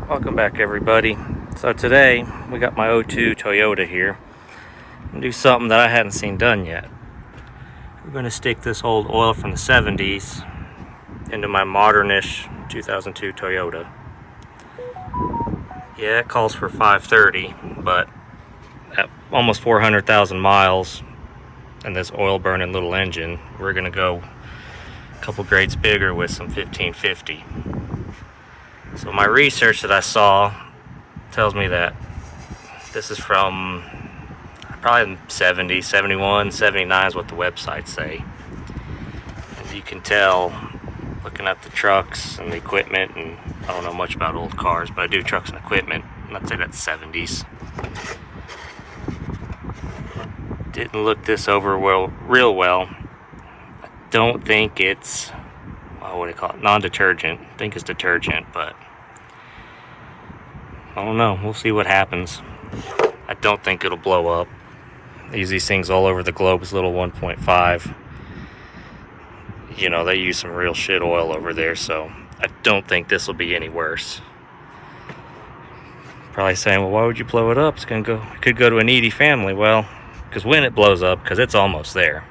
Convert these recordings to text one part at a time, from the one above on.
Welcome back, everybody. So today we got my '02 Toyota here. I'm gonna do something that I hadn't seen done yet. We're gonna stick this old oil from the 70s into my modernish 2002 Toyota. Yeah, it calls for 530, but at almost 400,000 miles and this oil burning little engine, we're gonna go a couple grades bigger with some 1550. So my research that I saw tells me that this is from probably 70, 71, 79 is what the websites say. As you can tell, looking at the trucks and the equipment, and I don't know much about old cars, but I do trucks and equipment, and I'd say that's 70s. Didn't look this over real well. I don't think it's, what do you call it, non-detergent. I think it's detergent, but I don't know. We'll see what happens. I don't think it'll blow up. They use these things all over the globe. It's little 1.5. You know, they use some real shit oil over there, so I don't think this will be any worse. Probably saying, well, why would you blow it up? It could go to a needy family. Well, because when it blows up, because it's almost there,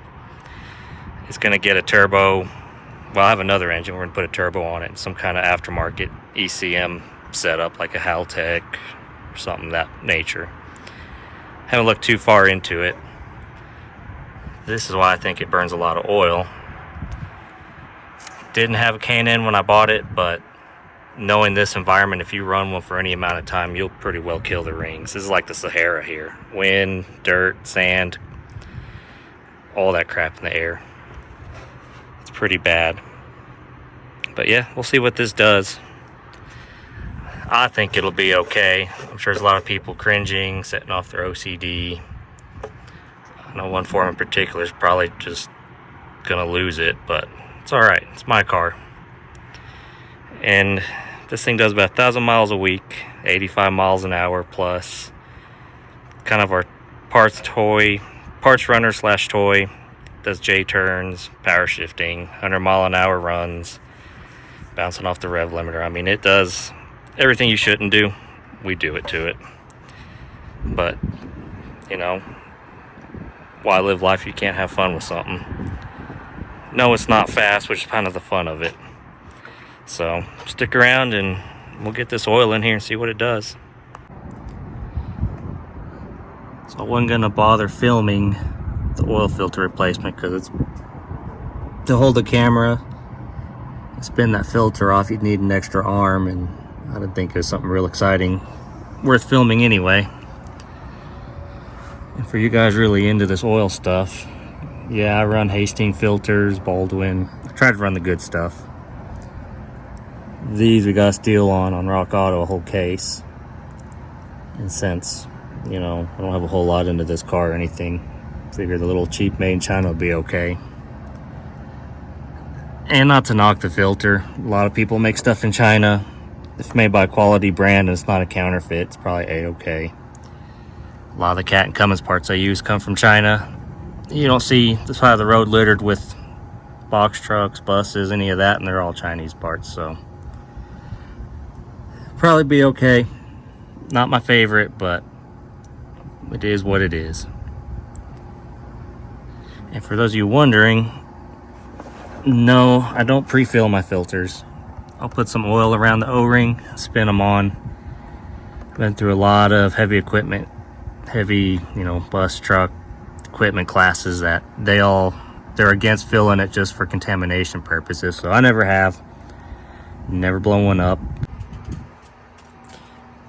it's going to get a turbo. Well, I have another engine. We're going to put a turbo on it, some kind of aftermarket ECM setup, like a Haltech or something of that nature. Haven't looked too far into it. This is why I think it burns a lot of oil. Didn't have a K&N when I bought it, but knowing this environment, if you run one for any amount of time, you'll pretty well kill the rings. This is like the Sahara here. Wind, dirt, sand, all that crap in the air. It's pretty bad. But yeah, we'll see what this does. I think it'll be okay. I'm sure there's a lot of people cringing, setting off their OCD. I know one form in particular is probably just gonna lose it, but it's all right. It's my car. And this thing does about 1,000 miles a week, 85 miles an hour plus. Kind of our parts runner / toy. Does J-turns, power shifting, 100 mile an hour runs, bouncing off the rev limiter. I mean, it does everything you shouldn't do. We do it to it. But, you know, why live life if you can't have fun with something? No, it's not fast, which is kind of the fun of it. So stick around and we'll get this oil in here and see what it does. So I wasn't gonna bother filming the oil filter replacement because it's to hold the camera and spin that filter off, you'd need an extra arm, and I didn't think it was something real exciting worth filming anyway. And for you guys really into this oil stuff, yeah, I run Hastings filters, Baldwin. I try to run the good stuff. These we got a steal on Rock Auto, a whole case. And since, you know, I don't have a whole lot into this car or anything, figure the little cheap made in China will be okay. And not to knock the filter, a lot of people make stuff in China. If made by a quality brand and it's not a counterfeit, it's probably a-okay. A lot of the Cat and Cummins parts I use come from China. You don't see the side of the road littered with box trucks, buses, any of that, and they're all Chinese parts, so probably be okay. Not my favorite, but it is what it is. And for those of you wondering, no, I don't pre-fill my filters. I'll put some oil around the O-ring, spin them on. Been through a lot of heavy equipment, you know, bus, truck, equipment classes that they're against filling it just for contamination purposes. So I never have, never blown one up.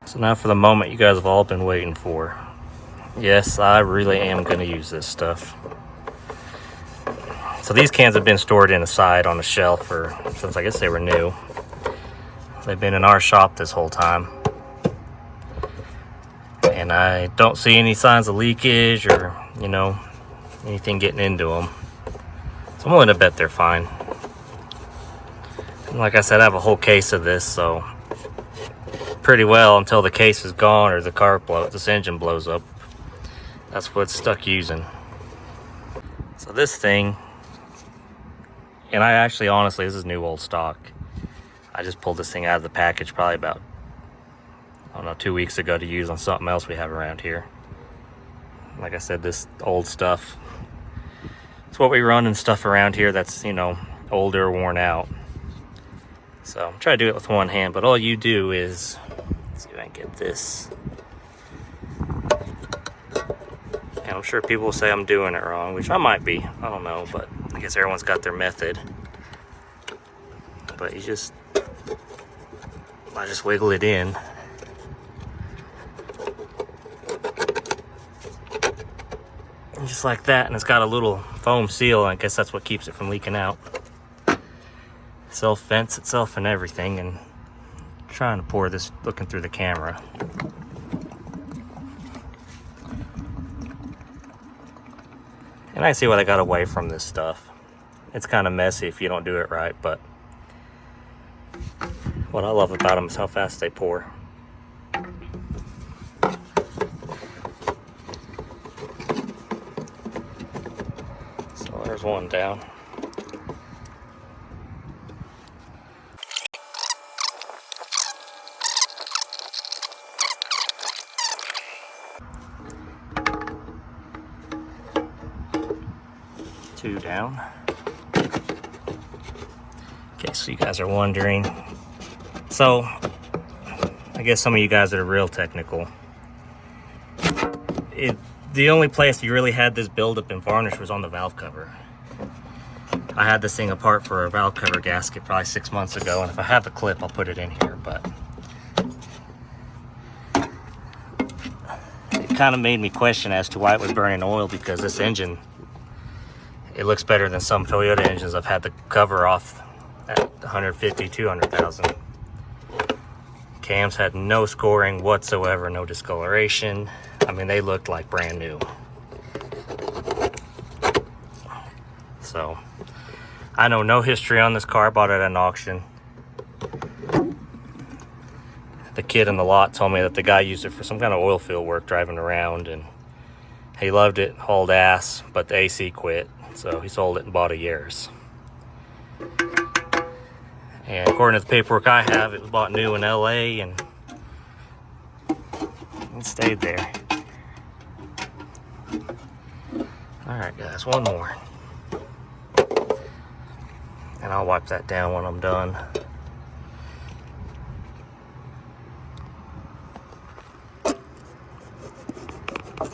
So now for the moment you guys have all been waiting for. Yes, I really am going to use this stuff. So these cans have been stored in a side on a shelf since I guess they were new. They've been in our shop this whole time. And I don't see any signs of leakage or, you know, anything getting into them. So I'm willing to bet they're fine. And like I said, I have a whole case of this, so pretty well until the case is gone or this engine blows up. That's what it's stuck using. So this thing, and I actually, honestly, this is new old stock. I just pulled this thing out of the package probably about I don't know, 2 weeks ago to use on something else we have around here. Like I said, this old stuff, it's what we run and stuff around here that's, you know, older, worn out. So I'm trying to do it with one hand, but all you do is, let's see if I can get this. And I'm sure people will say I'm doing it wrong, which I might be, I don't know, but I guess everyone's got their method. But I just wiggle it in. And just like that, and it's got a little foam seal, and I guess that's what keeps it from leaking out. Self-vents itself and everything, and I'm trying to pour this looking through the camera. And I see what I got away from this stuff. It's kind of messy if you don't do it right, but what I love about them is how fast they pour. So there's one down. Two down. Okay, so you guys are wondering. So, I guess some of you guys that are real technical. The only place you really had this buildup in varnish was on the valve cover. I had this thing apart for a valve cover gasket probably 6 months ago, and if I have the clip, I'll put it in here, but it kind of made me question as to why it was burning oil, because this engine, it looks better than some Toyota engines I've had the cover off at 150, 200,000. Cams had no scoring whatsoever, no discoloration. I mean, they looked like brand new. So, I know no history on this car. I bought it at an auction. The kid in the lot told me that the guy used it for some kind of oil field work driving around, and he loved it, hauled ass, but the AC quit. So he sold it and bought a Yaris. And according to the paperwork I have, it was bought new in LA, and it stayed there. Alright guys, one more. And I'll wipe that down when I'm done.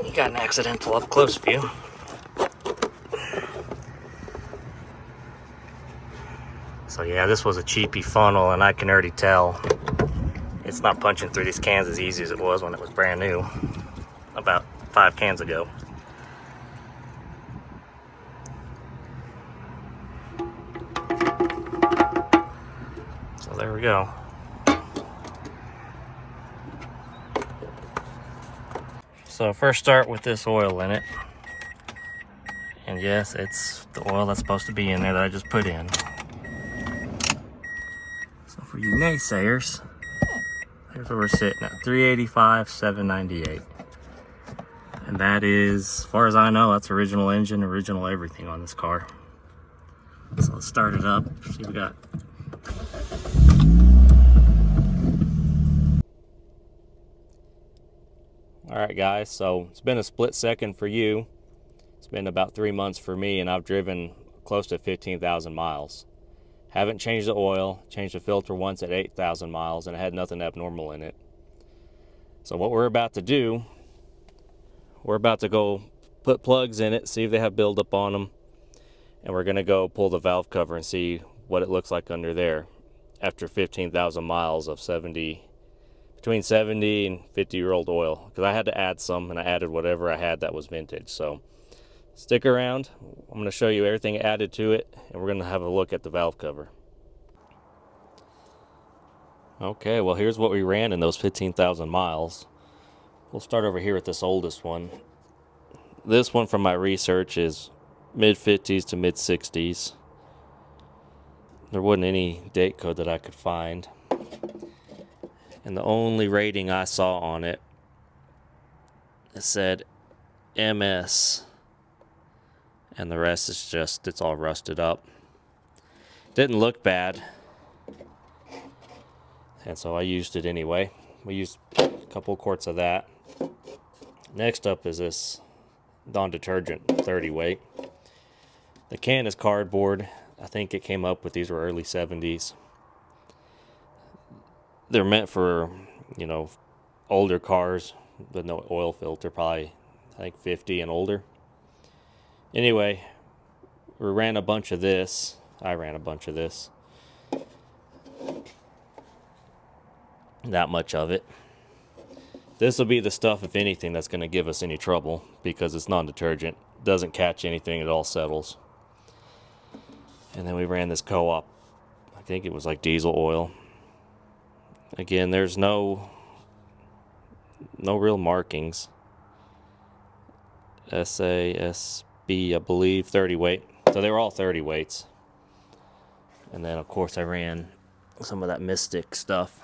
You got an accidental up close view. So yeah, this was a cheapy funnel, and I can already tell it's not punching through these cans as easy as it was when it was brand new, about 5 cans ago. So there we go. So first start with this oil in it. And yes, it's the oil that's supposed to be in there that I just put in. So for you naysayers, here's where we're sitting at, 385, 798. And that is, as far as I know, that's original engine, original everything on this car. So let's start it up, see what we got. Alright guys, so it's been a split second for you. It's been about 3 months for me, and I've driven close to 15,000 miles. Haven't changed the oil, changed the filter once at 8,000 miles, and it had nothing abnormal in it. So what we're about to do, we're about to go put plugs in it, see if they have buildup on them, and we're going to go pull the valve cover and see what it looks like under there after 15,000 miles of between 70 and 50-year-old oil, because I had to add some, and I added whatever I had that was vintage. So stick around. I'm going to show you everything added to it, and we're going to have a look at the valve cover. Okay, well here's what we ran in those 15,000 miles. We'll start over here with this oldest one. This one from my research is mid-50s to mid-60s. There wasn't any date code that I could find. And the only rating I saw on it, it said MS. And the rest is just, it's all rusted up. Didn't look bad. And so I used it anyway. we used a couple quarts of that. Next up is this non-detergent 30 weight. The can is cardboard. I think it came up with these were early 70s. They're meant for, you know, older cars with no oil filter, probably I think 50 and older. Anyway, we ran a bunch of this. I ran a bunch of this. That much of it. This will be the stuff, if anything, that's going to give us any trouble because it's non-detergent. Doesn't catch anything, it all settles. And then we ran this co-op. I think it was like diesel oil. Again, there's no real markings. SASB, I believe, 30 weight. So they were all 30 weights. And then, of course, I ran some of that Mystic stuff.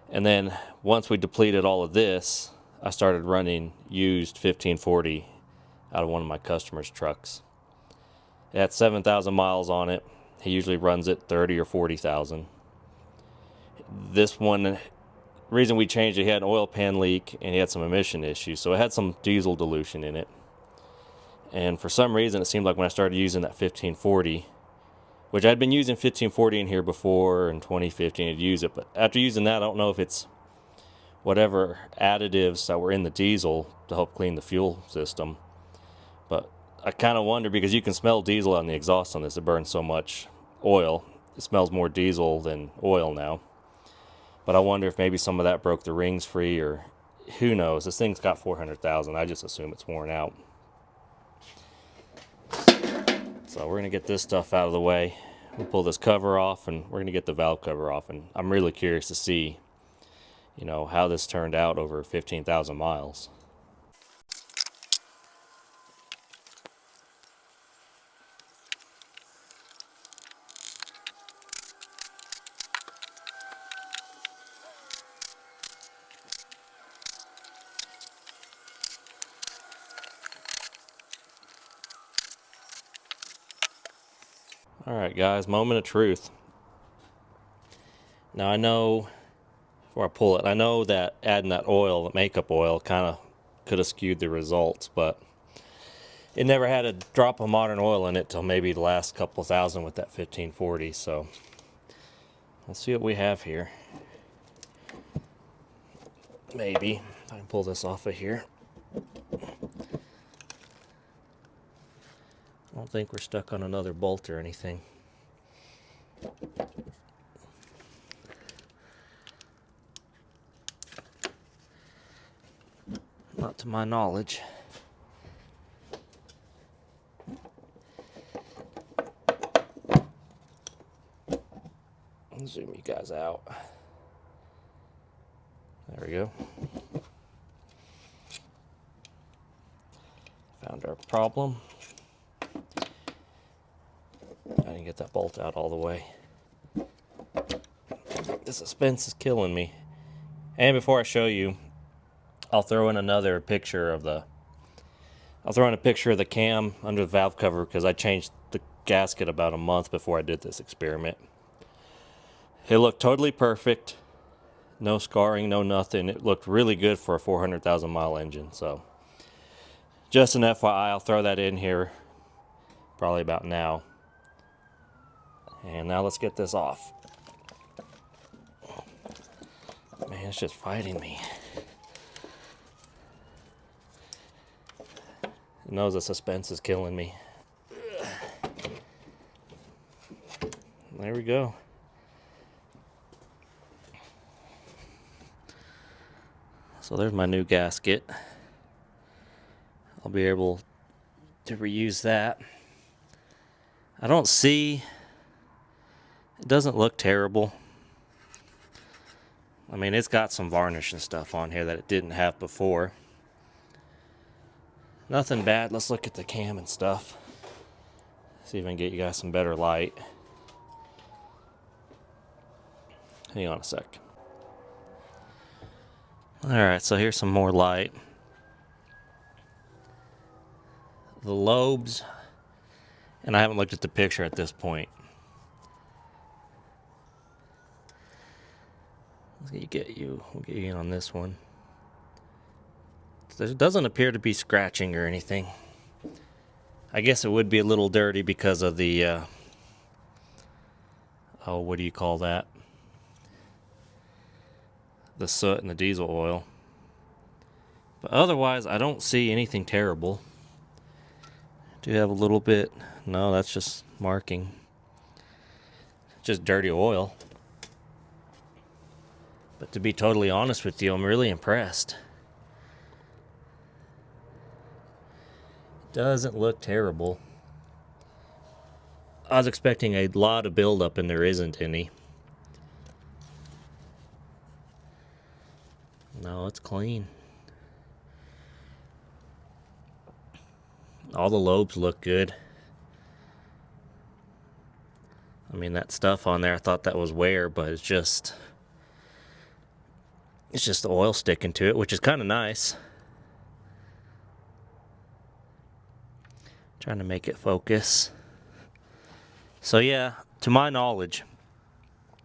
And then once we depleted all of this, I started running used 1540 out of one of my customers' trucks. It had 7,000 miles on it. He usually runs it 30 or 40,000. This one, reason we changed it, he had an oil pan leak and he had some emission issues. So it had some diesel dilution in it. And for some reason, it seemed like when I started using that 1540, which I'd been using 1540 in here before in 2015, I'd use it. But after using that, I don't know if it's whatever additives that were in the diesel to help clean the fuel system. But I kind of wonder, because you can smell diesel on the exhaust on this. It burns so much oil. It smells more diesel than oil now. But I wonder if maybe some of that broke the rings free, or who knows. This thing's got 400,000. I just assume it's worn out. So we're going to get this stuff out of the way. We'll pull this cover off, and we're going to get the valve cover off. And I'm really curious to see, you know, how this turned out over 15,000 miles. Alright guys, moment of truth. Now I know, before I pull it, I know that adding that oil, the makeup oil, kind of could have skewed the results, but it never had a drop of modern oil in it till maybe the last couple thousand with that 1540, so let's see what we have here. Maybe, if I can pull this off of here. I don't think we're stuck on another bolt or anything. Not to my knowledge. I'll zoom you guys out. There we go. Found our problem. I didn't get that bolt out all the way. The suspense is killing me. And before I show you, I'll throw in another picture of the cam under the valve cover, because I changed the gasket about a month before I did this experiment. It looked totally perfect. No scarring, no nothing. It looked really good for a 400,000 mile engine. So just an FYI, I'll throw that in here probably about now. And now let's get this off. Man, it's just fighting me. It knows the suspense is killing me. There we go. So there's my new gasket. I'll be able to reuse that. I don't see, it doesn't look terrible. I mean, it's got some varnish and stuff on here that it didn't have before. Nothing bad. Let's look at the cam and stuff. See if I can get you guys some better light. Hang on a sec. Alright, so here's some more light. The lobes, and I haven't looked at the picture at this point. We'll get you in on this one. There doesn't appear to be scratching or anything. I guess it would be a little dirty because of the, oh, what do you call that? The soot and the diesel oil. But otherwise, I don't see anything terrible. Do you have a little bit? No, that's just marking. Just dirty oil. But to be totally honest with you, I'm really impressed. Doesn't look terrible. I was expecting a lot of buildup and there isn't any. No, it's clean. All the lobes look good. I mean, that stuff on there, I thought that was wear, but it's just the oil sticking to it, which is kind of nice. Trying to make it focus. So yeah, to my knowledge,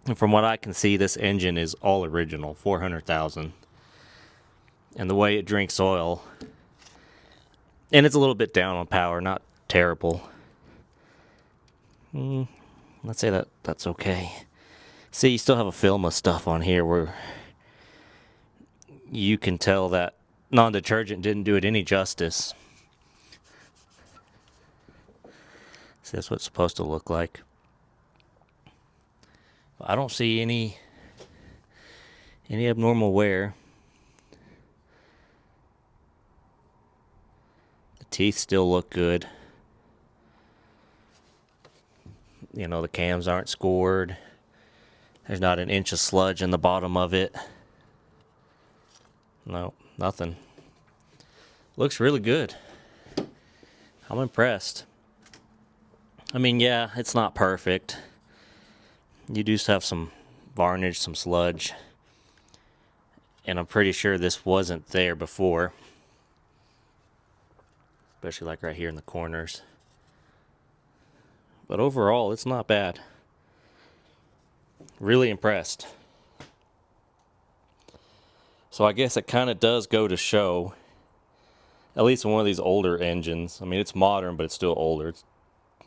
and from what I can see, this engine is all original, 400,000. And the way it drinks oil, and it's a little bit down on power, not terrible. Let's say that's okay. See, you still have a film of stuff on here where you can tell that non-detergent didn't do it any justice. See, that's what it's supposed to look like. I don't see any abnormal wear. The teeth still look good. You know, the cams aren't scored. There's not an inch of sludge in the bottom of it. No, nothing. Looks really good. I'm impressed. I mean, yeah, it's not perfect. You do have some varnish, some sludge. And I'm pretty sure this wasn't there before. Especially like right here in the corners. But overall, it's not bad. Really impressed. So I guess it kind of does go to show, at least in one of these older engines. I mean, it's modern, but it's still older.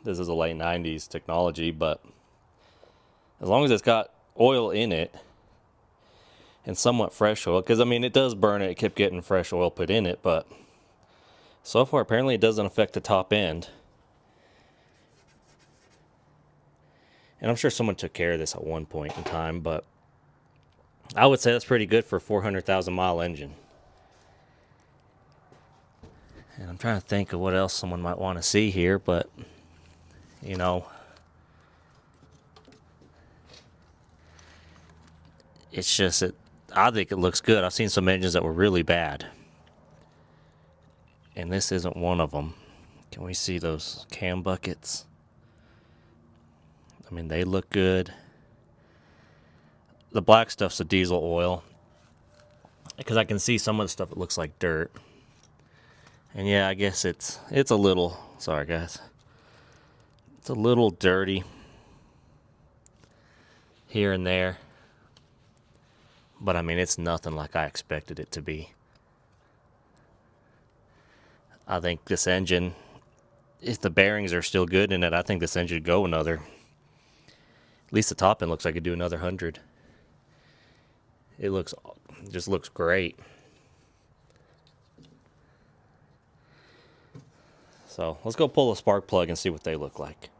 This is a late 90s technology, but as long as it's got oil in it and somewhat fresh oil, because I mean, it does burn it. It kept getting fresh oil put in it, but so far, apparently it doesn't affect the top end. And I'm sure someone took care of this at one point in time, but I would say that's pretty good for a 400,000 mile engine. And I'm trying to think of what else someone might want to see here, but, you know, it's just, I think it looks good. I've seen some engines that were really bad. And this isn't one of them. Can we see those cam buckets? I mean, they look good. The black stuff's the diesel oil. Because I can see some of the stuff that looks like dirt. And yeah, I guess it's a little, sorry guys. It's a little dirty here and there. But I mean, it's nothing like I expected it to be. I think this engine, if the bearings are still good in it, I think this engine would go another, at least the top end looks like it'd do another 100. It just looks great. So let's go pull a spark plug and see what they look like.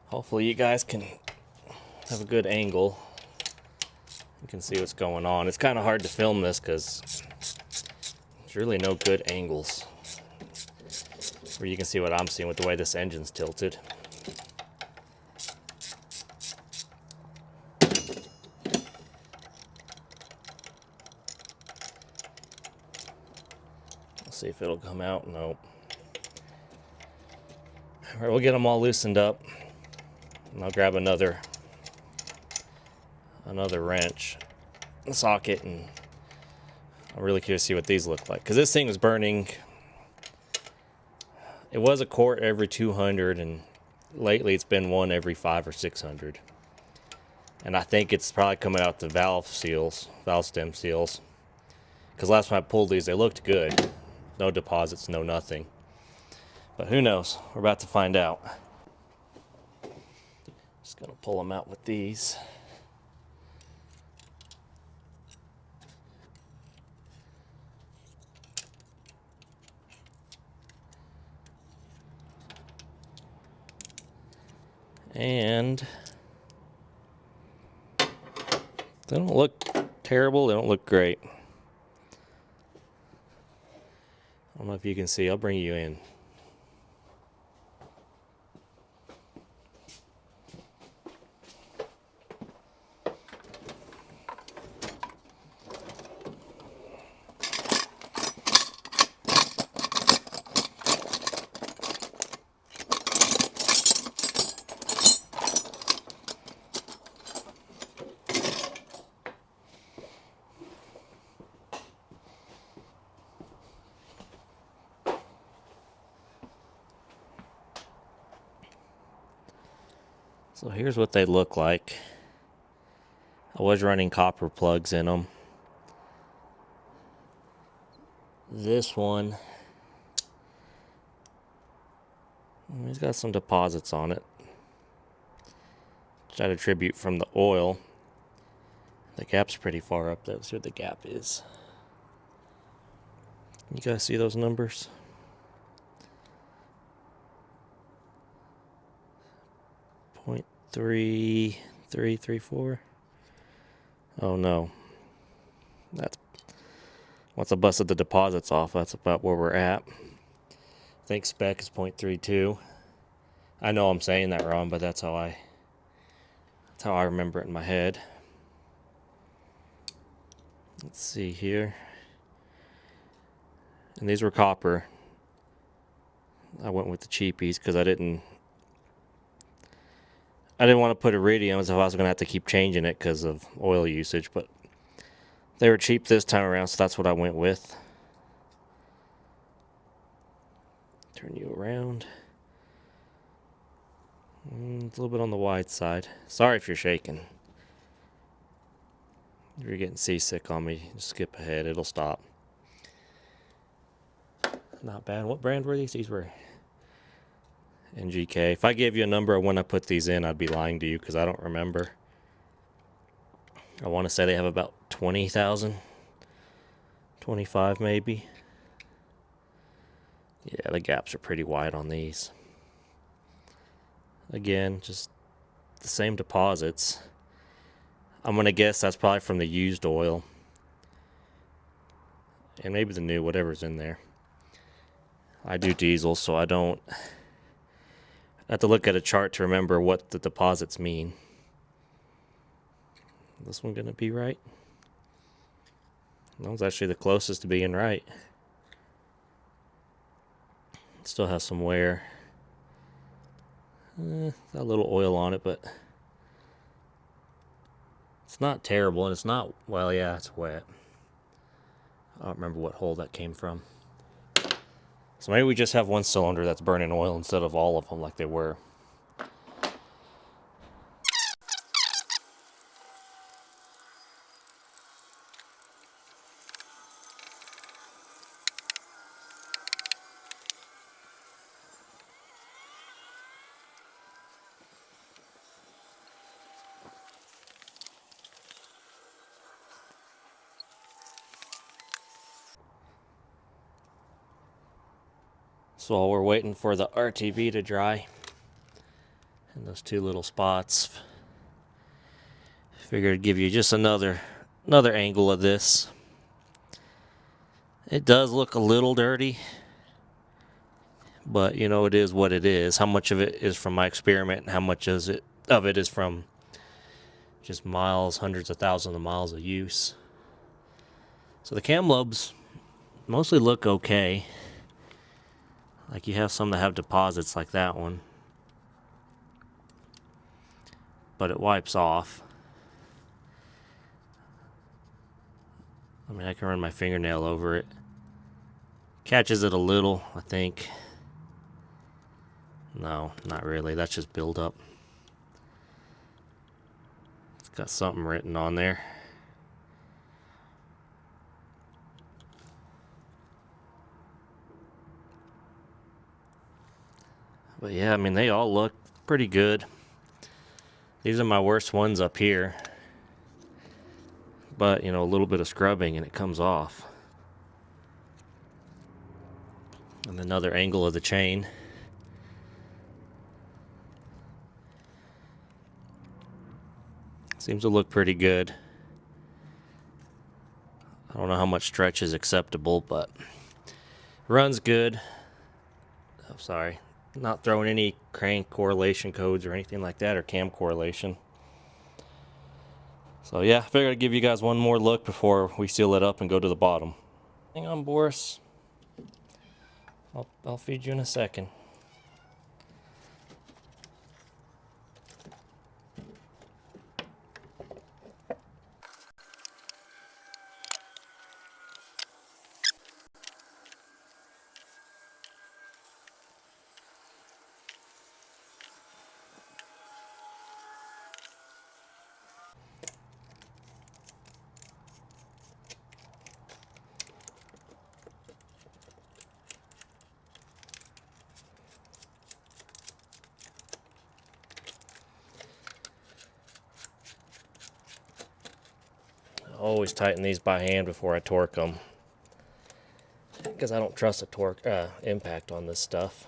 Hopefully you guys can have a good angle. You can see what's going on. It's kind of hard to film this because there's really no good angles where you can see what I'm seeing with the way this engine's tilted. Let's see if it'll come out. Nope. All right, we'll get them all loosened up. And I'll grab another wrench, socket, and I'm really curious to see what these look like. Because this thing was burning It was a quart every 200, and lately it's been one every 500 or 600. And I think it's probably coming out the valve stem seals. Because last time I pulled these, they looked good. No deposits, no nothing. But who knows? We're about to find out. Just gonna pull them out with these. And they don't look terrible, they don't look great. I don't know if you can see, I'll bring you in. So here's what they look like. I was running copper plugs in them. This one, it's got some deposits on it, which I'd attribute from the oil. The gap's pretty far up there. Let's see what the gap is. You guys see those numbers? 0.3334. Oh no. That's once I busted the deposits off, that's about where we're at. I think spec is 0.32. I know I'm saying that wrong, but that's how I remember it in my head. Let's see here. And these were copper. I went with the cheapies because I didn't want to put iridium as if I was going to have to keep changing it because of oil usage, but they were cheap this time around, so that's what I went with. Turn you around. It's a little bit on the wide side. Sorry if you're shaking. If you're getting seasick on me, just skip ahead. It'll stop. Not bad. What brand were these? These were NGK. If I gave you a number of when I put these in, I'd be lying to you because I don't remember. I want to say they have about 20,000. 25 maybe. Yeah, the gaps are pretty wide on these. Again, just the same deposits. I'm going to guess that's probably from the used oil. And maybe the new, whatever's in there. I do diesel, so I don't have to look at a chart to remember what the deposits mean. This one going to be right? That was actually the closest to being right. It still has some wear. Got a little oil on it, but it's not terrible, and it's not, well, yeah, it's wet. I don't remember what hole that came from. So maybe we just have one cylinder that's burning oil instead of all of them like they were. So while we're waiting for the RTV to dry, and those two little spots, figured I'd give you just another angle of this. It does look a little dirty, but you know, it is what it is. How much of it is from my experiment and how much of it is from just miles, hundreds of thousands of miles of use. So the cam lobes mostly look okay. Like you have some that have deposits like that one, but it wipes off. I mean, I can run my fingernail over it. Catches it a little, I think. No, not really. That's just buildup. It's got something written on there. But yeah, I mean, they all look pretty good. These are my worst ones up here. But, you know, a little bit of scrubbing and it comes off. And another angle of the chain. Seems to look pretty good. I don't know how much stretch is acceptable, but runs good. Oh, sorry. Not throwing any crank correlation codes or anything like that, or cam correlation. So yeah, I figured I'd give you guys one more look before we seal it up and go to the bottom. Hang on, Boris. I'll feed you in a second. I always tighten these by hand before I torque them, because I don't trust the torque impact on this stuff.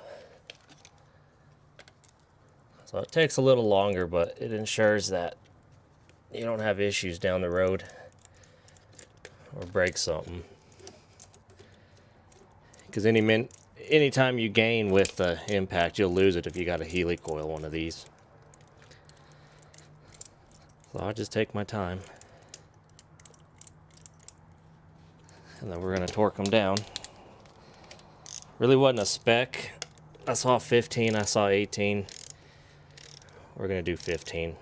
So it takes a little longer, but it ensures that you don't have issues down the road or break something. Because anytime you gain with the impact, you'll lose it if you got a helicoil one of these. So I just take my time. And then we're going to torque them down. Really wasn't a spec. I saw 15, I saw 18. We're going to do 15.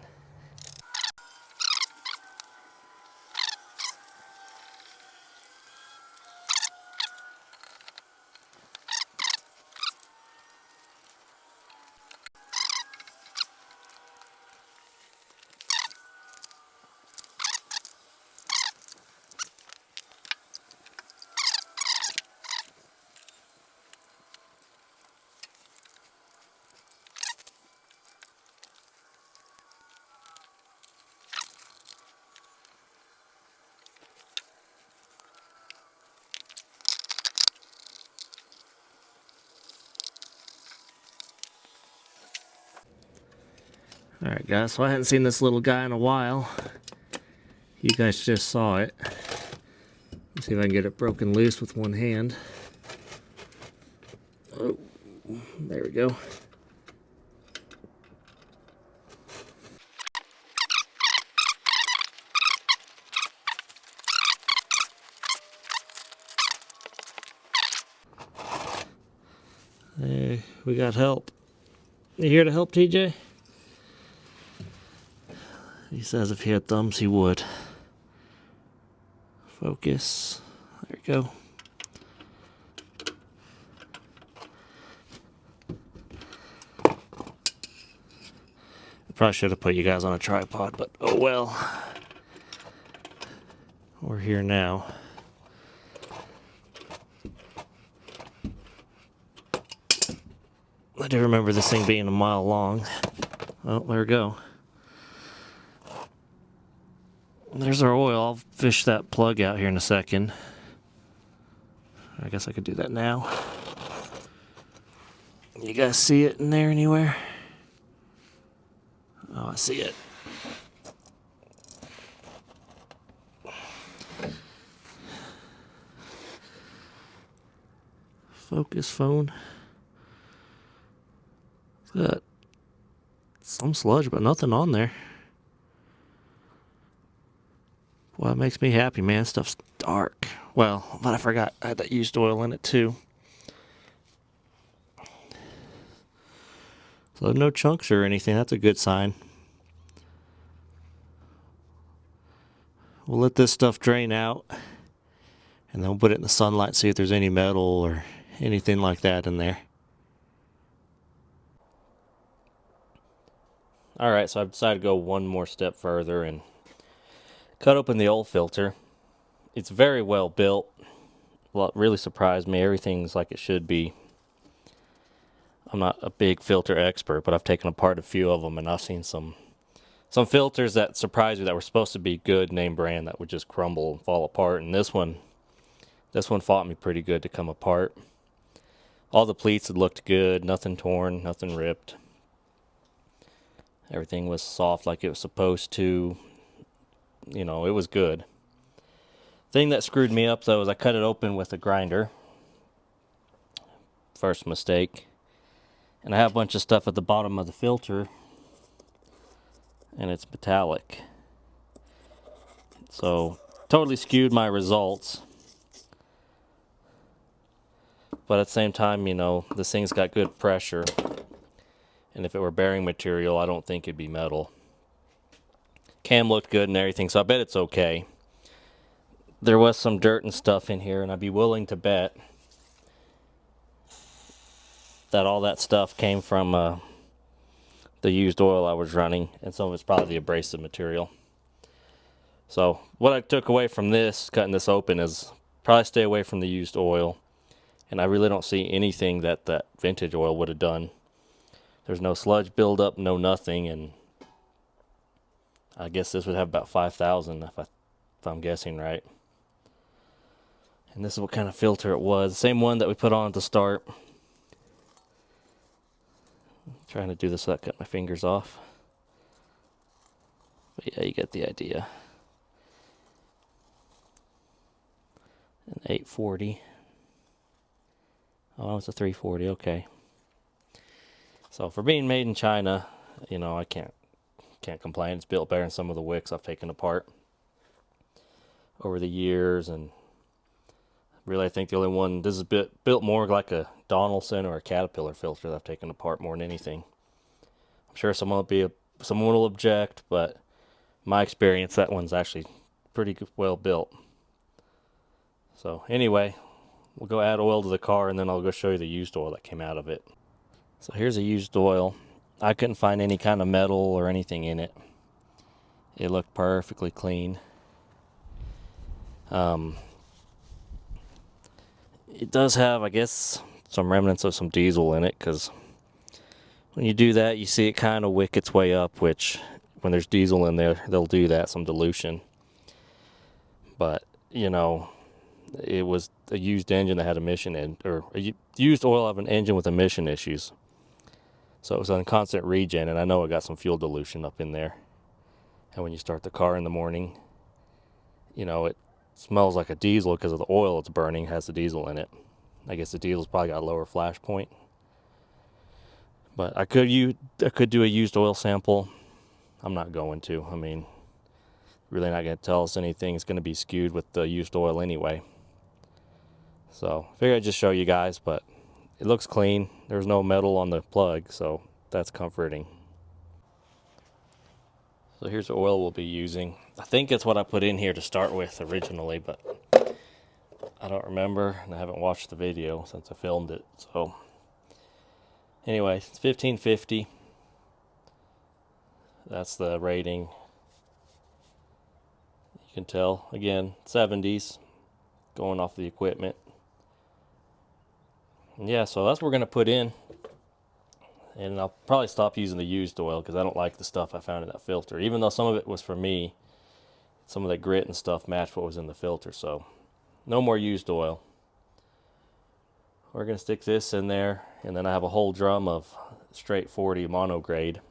Alright guys, so I hadn't seen this little guy in a while. You guys just saw it. Let's see if I can get it broken loose with one hand. Oh, there we go. Hey, we got help. You here to help, TJ? He says if he had thumbs, he would. Focus. There you go. I probably should have put you guys on a tripod, but oh well. We're here now. I do remember this thing being a mile long. Oh, there we go. There's our oil. I'll fish that plug out here in a second. I guess I could do that now. You guys see it in there anywhere? Oh, I see it. Focus phone. Got some sludge, but nothing on there. Well, that makes me happy, man. Stuff's dark. Well, but I forgot I had that used oil in it too. So no chunks or anything. That's a good sign. We'll let this stuff drain out, and then we'll put it in the sunlight, see if there's any metal or anything like that in there. Alright, so I've decided to go one more step further and cut open the old filter. It's very well built. Well, it really surprised me. Everything's like it should be. I'm not a big filter expert, but I've taken apart a few of them, and I've seen some filters that surprised me that were supposed to be good name brand that would just crumble and fall apart. And this one fought me pretty good to come apart. All the pleats had looked good, nothing torn, nothing ripped. Everything was soft like it was supposed to. You know, it was good. Thing that screwed me up though is I cut it open with a grinder. First mistake. And I have a bunch of stuff at the bottom of the filter, and it's metallic. So, totally skewed my results. But at the same time, you know, this thing's got good pressure. And if it were bearing material, I don't think it'd be metal. Cam looked good and everything, so I bet it's okay. There was some dirt and stuff in here, and I'd be willing to bet that all that stuff came from the used oil I was running, and some of it's probably the abrasive material. So what I took away from this, cutting this open, is probably stay away from the used oil. And I really don't see anything that vintage oil would have done. There's no sludge buildup, no nothing, and I guess this would have about 5,000 if I'm guessing right. And this is what kind of filter it was. Same one that we put on at the start. I'm trying to do this without cutting my fingers off. But yeah, you get the idea. An 840. Oh, it's a 340, okay. So for being made in China, you know, I can't complain. It's built better than some of the wicks I've taken apart over the years, and really I think the only one, this is built more like a Donaldson or a Caterpillar filter that I've taken apart more than anything. I'm sure someone will object, but my experience, that one's actually pretty well built. So anyway, we'll go add oil to the car, and then I'll go show you the used oil that came out of it. So here's a used oil. I couldn't find any kind of metal or anything in it. It looked perfectly clean. It does have, I guess, some remnants of some diesel in it, because when you do that, you see it kind of wick its way up, which when there's diesel in there, they'll do that, some dilution. But, you know, it was a used engine that had used oil of an engine with emission issues. So it was on constant regen, and I know it got some fuel dilution up in there. And when you start the car in the morning, you know, it smells like a diesel because of the oil it's burning has the diesel in it. I guess the diesel's probably got a lower flash point. But I could do a used oil sample. I'm not going to. I mean, really not going to tell us anything. It's going to be skewed with the used oil anyway. So I figured I'd just show you guys, but it looks clean. There's no metal on the plug, so that's comforting. So here's the oil we'll be using. I think it's what I put in here to start with originally, but I don't remember, and I haven't watched the video since I filmed it. So anyway, it's 1550. That's the rating. You can tell, again, 70s, going off the equipment. And yeah, so that's what we're going to put in. And I'll probably stop using the used oil because I don't like the stuff I found in that filter. Even though some of it was for me, some of the grit and stuff matched what was in the filter. So no more used oil. We're going to stick this in there, and then I have a whole drum of straight 40 monograde.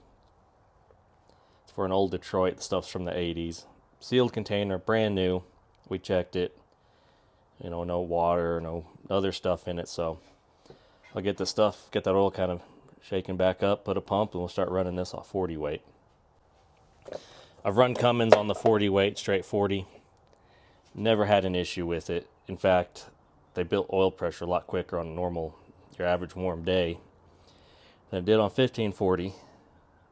It's for an old Detroit. The stuff's from the 80s. Sealed container, brand new. We checked it. You know, no water, no other stuff in it. So I'll get that oil kind of shaken back up, put a pump, and we'll start running this off 40 weight. I've run Cummins on the 40 weight, straight 40. Never had an issue with it. In fact, they built oil pressure a lot quicker on your average warm day than it did on 1540.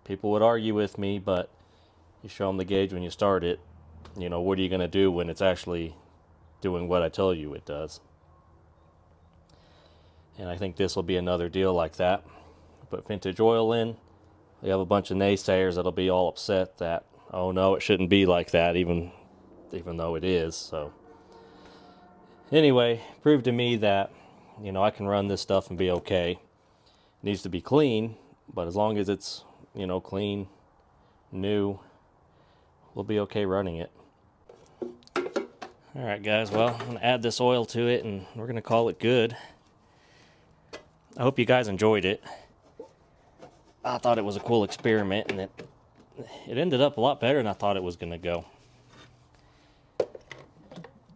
People would argue with me, but you show them the gauge when you start it. You know, what are you going to do when it's actually doing what I tell you it does? And I think this will be another deal like that. Put vintage oil in, you have a bunch of naysayers that'll be all upset that, oh no, it shouldn't be like that, even though it is. So anyway, proved to me that, you know, I can run this stuff and be okay. It needs to be clean, but as long as it's, you know, clean, new, we'll be okay running it. All right, guys, well, I'm gonna add this oil to it and we're gonna call it good. I hope you guys enjoyed it. I thought it was a cool experiment, and it ended up a lot better than I thought it was gonna go.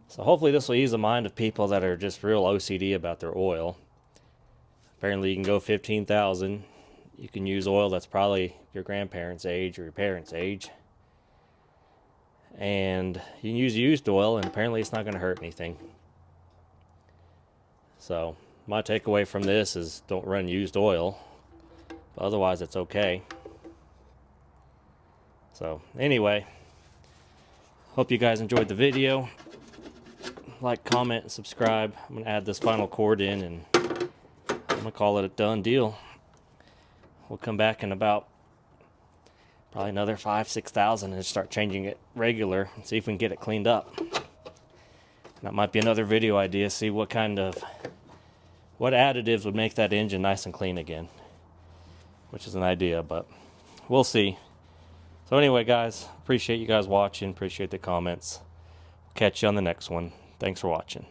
So hopefully this will ease the mind of people that are just real OCD about their oil. Apparently you can go 15,000. You can use oil that's probably your grandparents' age or your parents' age. And you can use used oil, and apparently it's not going to hurt anything. So my takeaway from this is don't run used oil. But otherwise it's okay. So anyway, hope you guys enjoyed the video. Like, comment, and subscribe. I'm going to add this final cord in, and I'm going to call it a done deal. We'll come back in about probably another 5,000-6,000 and start changing it regular and see if we can get it cleaned up. That might be another video idea, see what additives would make that engine nice and clean again, which is an idea, but we'll see. So anyway, guys, appreciate you guys watching, appreciate the comments. Catch you on the next one. Thanks for watching.